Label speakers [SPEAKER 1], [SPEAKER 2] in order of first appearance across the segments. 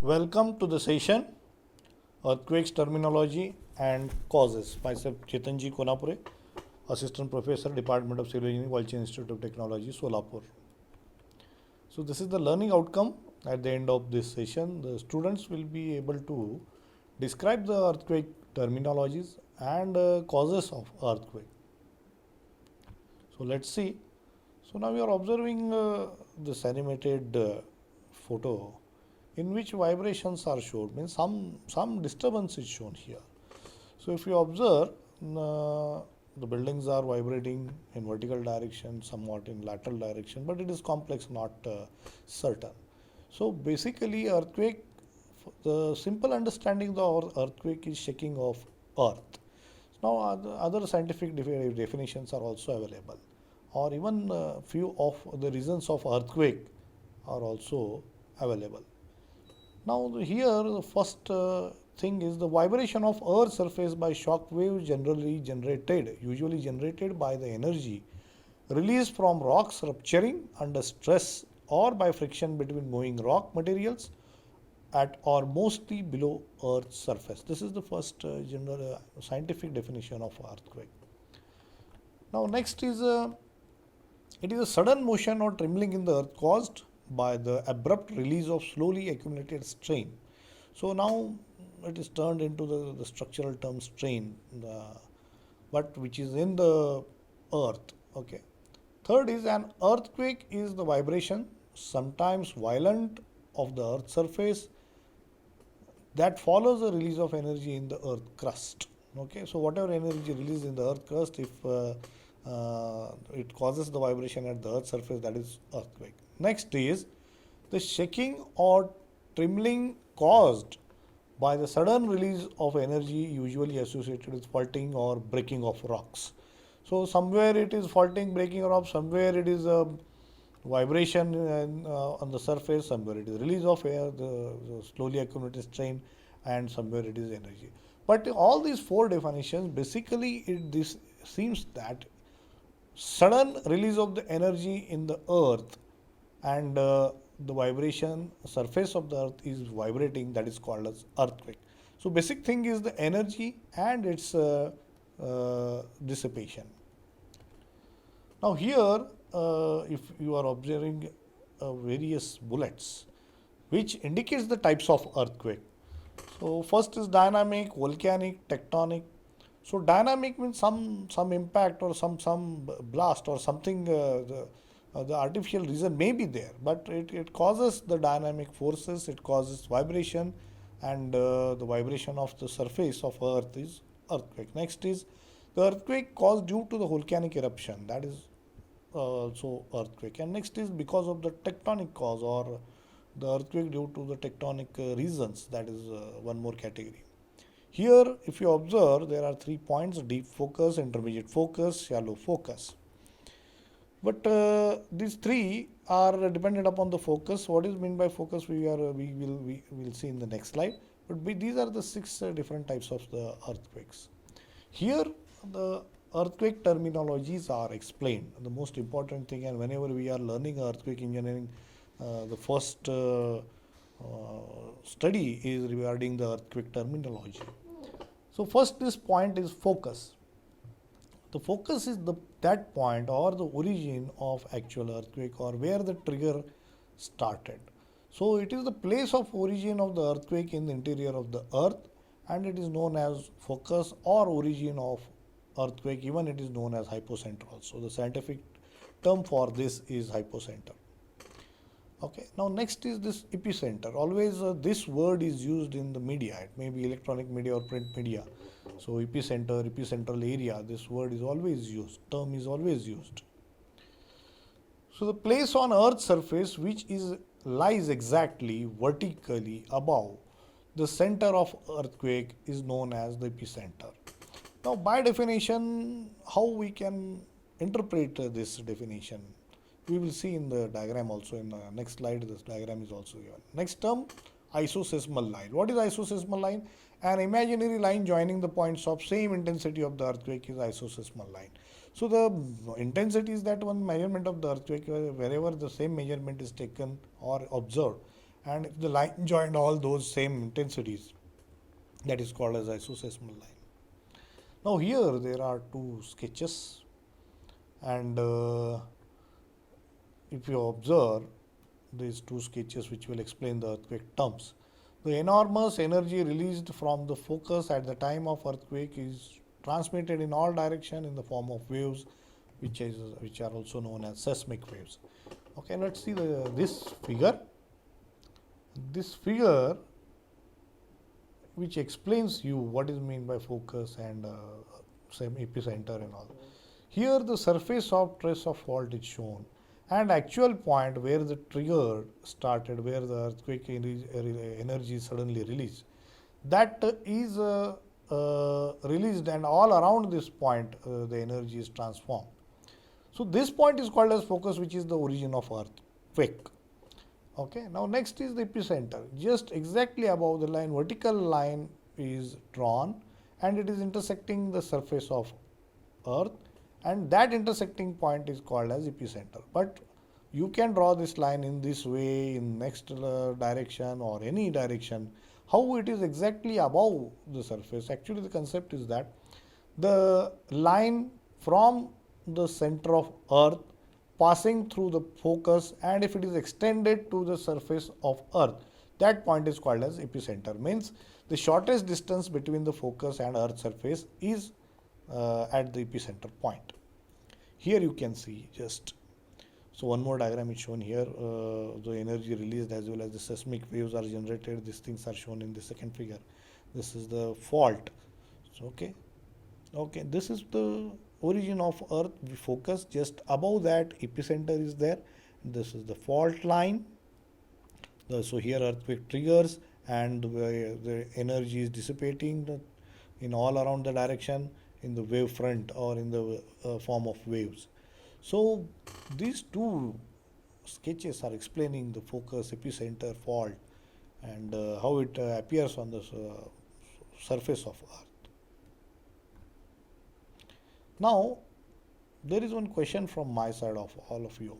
[SPEAKER 1] Welcome to the session Earthquakes Terminology and Causes. Myself Chetanji Konapure, Assistant Professor, Department of Civil Engineering, Walchand Institute of Technology, Solapur. So this is the learning outcome. At the end of this session, the students will be able to describe the earthquake terminologies and causes of earthquake. So let's see. So now we are observing this animated photo in which vibrations are shown, means some disturbance is shown here. So if you observe, the buildings are vibrating in vertical direction, somewhat in lateral direction, but it is complex, not certain. So basically earthquake, the simple understanding of the earthquake is shaking of earth. Now other scientific definitions are also available, or even few of the reasons of earthquake are also available. Now here the first thing is the vibration of earth's surface by shock waves usually generated by the energy released from rocks rupturing under stress or by friction between moving rock materials at or mostly below earth's surface. This is the first general scientific definition of earthquake. Now next is it is a sudden motion or trembling in the earth caused by the abrupt release of slowly accumulated strain. So now it is turned into the structural term strain, but which is in the earth. Okay. Third is an earthquake is the vibration, sometimes violent, of the earth's surface that follows the release of energy in the earth crust. Okay. So whatever energy released in the earth crust, if it causes the vibration at the earth surface, that is earthquake. Next is the shaking or trembling caused by the sudden release of energy usually associated with faulting or breaking of rocks. So somewhere it is faulting, breaking of rocks, somewhere it is a vibration on the surface, somewhere it is release of air, the slowly accumulated strain, and somewhere it is energy. But all these four definitions, basically this seems that sudden release of the energy in the earth and the vibration surface of the earth is vibrating, that is called as earthquake. So basic thing is the energy and its dissipation. Now here if you are observing various bullets which indicates the types of earthquake. So first is dynamic, volcanic, tectonic. So dynamic means some impact or some blast or something. The artificial reason may be there, but it causes the dynamic forces. It causes vibration, and the vibration of the surface of Earth is earthquake. Next is the earthquake caused due to the volcanic eruption. That is also earthquake. And next is because of the tectonic cause or the earthquake due to the tectonic reasons. That is one more category. Here, if you observe, there are 3 points: deep focus, intermediate focus, shallow focus. But these three are dependent upon the focus. What is meant by focus? We will see in the next slide. But these are the 6 different types of the earthquakes. Here, the earthquake terminologies are explained. The most important thing, and whenever we are learning earthquake engineering, the first study is regarding the earthquake terminology. So first, this point is focus. The focus is that point or the origin of actual earthquake or where the trigger started. So it is the place of origin of the earthquake in the interior of the earth, and it is known as focus or origin of earthquake. Even it is known as hypocenter also. The scientific term for this is hypocenter. Okay. Now next is this epicenter. Always this word is used in the media. It may be electronic media or print media. So epicenter, epicentral area, this word is always used, term is always used. So the place on earth's surface which lies exactly vertically above the center of earthquake is known as the epicenter. Now by definition, how we can interpret this definition? We will see in the diagram also. In the next slide, this diagram is also given. Next term, isoseismal line. What is isoseismal line? An imaginary line joining the points of same intensity of the earthquake is isoseismal line. So the intensity is that one measurement of the earthquake wherever the same measurement is taken or observed, and if the line joined all those same intensities, that is called as isoseismal line. Now here there are two sketches, and if you observe these two sketches which will explain the earthquake terms, the enormous energy released from the focus at the time of earthquake is transmitted in all direction in the form of waves, which are also known as seismic waves. Okay, let's see this figure. This figure which explains you what is meant by focus and same epicenter and all. Here the surface of trace of fault is shown, and actual point where the trigger started, where the earthquake energy is suddenly released, that is released, and all around this point the energy is transformed. So this point is called as focus, which is the origin of earthquake. Okay, now next is the epicenter. Just exactly above the line, vertical line is drawn, and it is intersecting the surface of earth, and that intersecting point is called as epicenter. But you can draw this line in this way, in next direction or any direction. How it is exactly above the surface? Actually the concept is that the line from the center of earth passing through the focus, and if it is extended to the surface of earth, that point is called as epicenter. Means the shortest distance between the focus and earth surface is at the epicenter point. Here you can see just, so one more diagram is shown here. The energy released as well as the seismic waves are generated. These things are shown in the second figure. This is the fault. So okay, this is the origin of earth. We focus, just above that epicenter is there. This is the fault line. So here earthquake triggers, and the energy is dissipating in all around the direction in the wave front or in the form of waves. So these two sketches are explaining the focus, epicenter, fault, and how it appears on the surface of earth. Now there is one question from my side of all of you.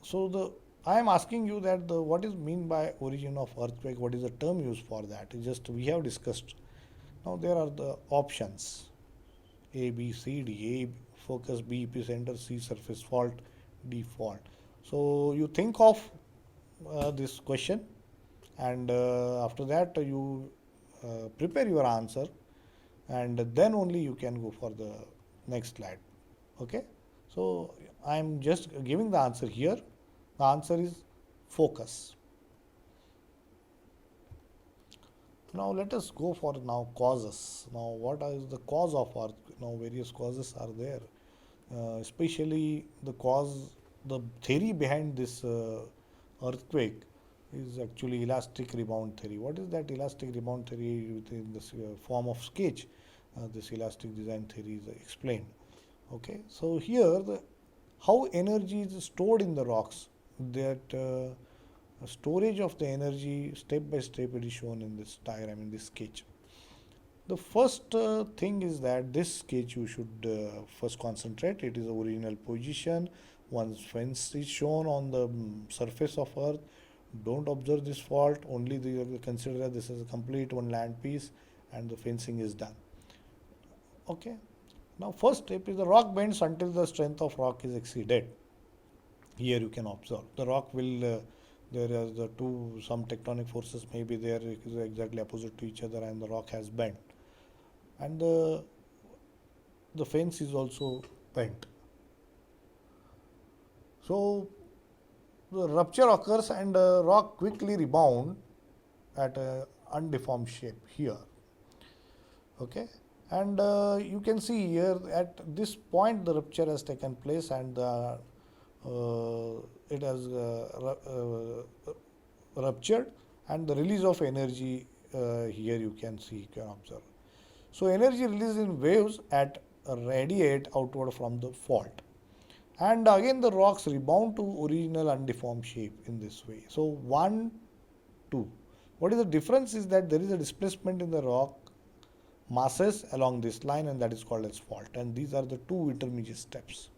[SPEAKER 1] So I am asking you that what is mean by origin of earthquake? What is the term used for that? It's just we have discussed. Now there are the options: A, B, C, D. A focus, B epicenter, C surface fault, D fault. So you think of this question, and after that you prepare your answer, and then only you can go for the next slide. Okay, so I am just giving the answer here. The answer is focus. Now let us go for now causes. Now what is the cause of earthquake? Now various causes are there, especially the theory behind this earthquake is actually elastic rebound theory. What is that elastic rebound theory? Within this form of sketch, this elastic design theory is explained. Okay, so here how energy is stored in the rocks, that storage of the energy step by step it is shown in this diagram, in this sketch. The first thing is that this sketch you should first concentrate. It is the original position. Once fence is shown on the surface of earth, don't observe this fault, only consider that this is a complete one land piece and the fencing is done. Okay, now first step is the rock bends until the strength of rock is exceeded. Here you can observe the rock will there is the some tectonic forces may be there exactly opposite to each other, and the rock has bent, and the fence is also bent. So the rupture occurs and rock quickly rebound at a undeformed shape here. Okay, and you can see here at this point the rupture has taken place, and it has ruptured, and the release of energy here you can see, you can observe. So energy released in waves radiate outward from the fault, and again the rocks rebound to original undeformed shape in this way. So 1, 2. What is the difference is that there is a displacement in the rock masses along this line, and that is called as fault, and these are the two intermediate steps.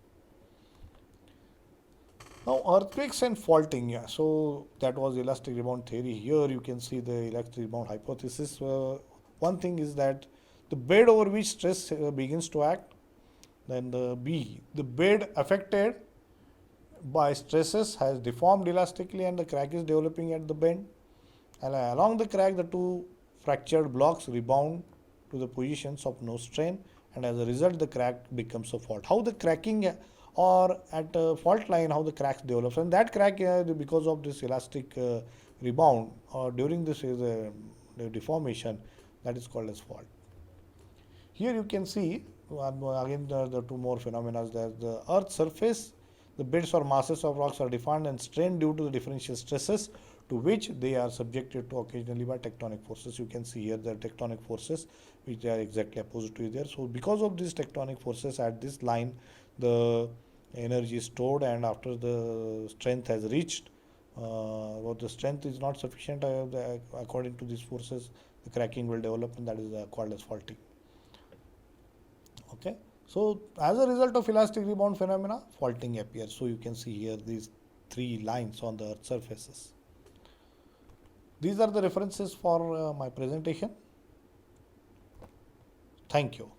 [SPEAKER 1] Now earthquakes and faulting, yeah. So that was elastic rebound theory. Here you can see the elastic rebound hypothesis. One thing is that the bed over which stress begins to act, then the bed affected by stresses has deformed elastically and the crack is developing at the bend. And along the crack, the two fractured blocks rebound to the positions of no strain, and as a result, the crack becomes a fault. How the cracking or at a fault line, how the cracks develops, and that crack because of this elastic rebound or during this the deformation, that is called as fault. Here you can see again the two more phenomena. That the earth surface, the beds or masses of rocks are deformed and strained due to the differential stresses to which they are subjected to occasionally by tectonic forces. You can see here the tectonic forces which are exactly opposite to there. So because of these tectonic forces at this line, the energy is stored, and after the strength has reached, or the strength is not sufficient according to these forces, the cracking will develop, and that is called as faulting. Okay, so as a result of elastic rebound phenomena, faulting appears. So you can see here these three lines on the earth surfaces. These are the references for my presentation. Thank you.